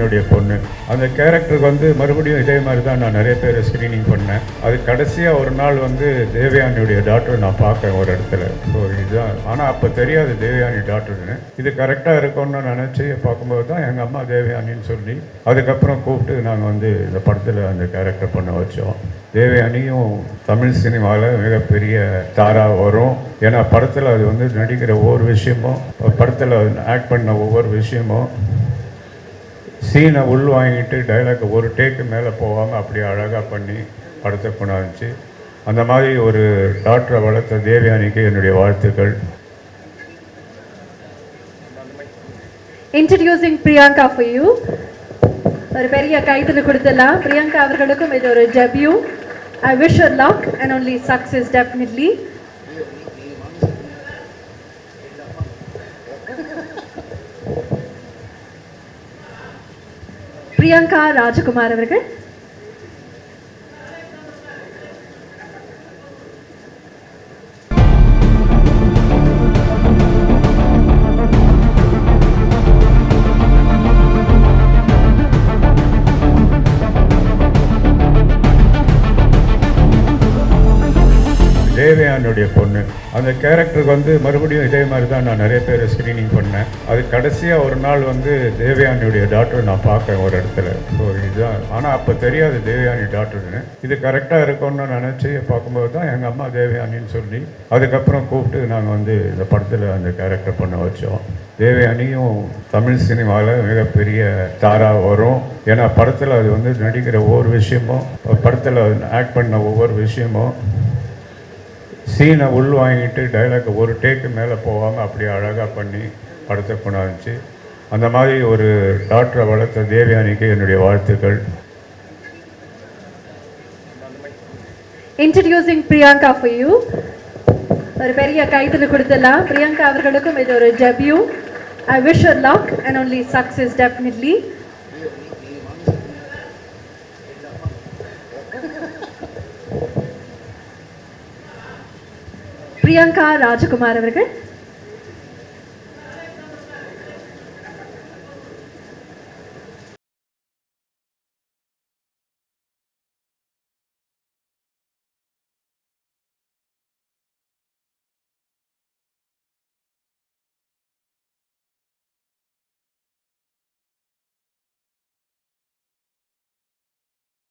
தேவயானுடைய பொண்ணு. அந்த கேரக்டருக்கு வந்து மறுபடியும் இதே மாதிரி தான் நான் நிறைய பேர் ஸ்க்ரீனிங் பண்ணேன். அது கடைசியாக ஒரு நாள் வந்து தேவயானியுடைய டாக்டர் நான் பார்க்கேன் ஒரு இடத்துல. ஸோ இதுதான், ஆனால் அப்போ தெரியாது தேவயானி டாக்டர்னு. இது கரெக்டாக இருக்கும்னு நினச்சி பார்க்கும்போது தான் எங்கள் அம்மா தேவயானின்னு சொல்லி அதுக்கப்புறம் கூப்பிட்டு நாங்கள் வந்து இந்த படத்தில் அந்த கேரக்டர் பண்ண வச்சோம். தேவயானியும் தமிழ் சினிமாவில் மிகப்பெரிய தாராக வரும். ஏன்னா படத்தில் அது வந்து நடிக்கிற ஒவ்வொரு விஷயமும், படத்தில் ஆக்ட் பண்ண ஒவ்வொரு விஷயமும் சீனை உள்வாங்கிட்டு டைலாக் ஒரு டேக்கு மேலே போகாமல் அப்படி அழகாக பண்ணி படத்தை கொண்டாந்துச்சு. அந்த மாதிரி ஒரு டாக்டரை வளர்த்த தேவயானிக்கு என்னுடைய வாழ்த்துக்கள். Introducing Priyanka for you. ஒரு பெரிய கைதல் கொடுத்துடலாம். பிரியங்கா அவர்களுக்கும் இது ஒரு debut. I wish her luck and only success definitely. Priyanka Rajkumar அவர்கள். தேவயானுடைய பொண்ணு. அந்த கேரக்டருக்கு வந்து மறுபடியும் இதே மாதிரி தான் நான் நிறைய பேர் ஸ்க்ரீனிங் பண்ணேன். அது கடைசியாக ஒரு நாள் வந்து தேவயானியுடைய டாக்டர் நான் பார்க்கேன் ஒரு இடத்துல. ஸோ இதுதான், ஆனால் அப்போ தெரியாது தேவயானி டாக்டர்னு. இது கரெக்டாக இருக்கும்னு நினச்சி பார்க்கும்போது தான் எங்கள் அம்மா தேவயானின்னு சொல்லி அதுக்கப்புறம் கூப்பிட்டு நாங்கள் வந்து இந்த படத்தில் அந்த கேரக்டர் பண்ண வச்சோம். தேவயானியும் தமிழ் சினிமாவில் மிகப்பெரிய தாராக வரும். ஏன்னா படத்தில் அது வந்து நடிக்கிற ஒவ்வொரு விஷயமும், படத்தில் ஆக்ட் பண்ண ஒவ்வொரு விஷயமும் சீனை உள்வாங்கிட்டு டைலாக் ஒரு டேக்கு மேலே போகாமல் அப்படி அழகாக பண்ணி படத்தை கொண்டாந்துச்சு. அந்த மாதிரி ஒரு டாக்டரை வளர்த்த தேவயானிக்கு என்னுடைய வாழ்த்துக்கள். Introducing Priyanka for you. ஒரு பெரிய கைதல் கொடுத்துடலாம். பிரியங்கா அவர்களுக்கும் இது ஒரு debut. I wish her luck and only success definitely. Priyanka Rajkumar அவர்கள்.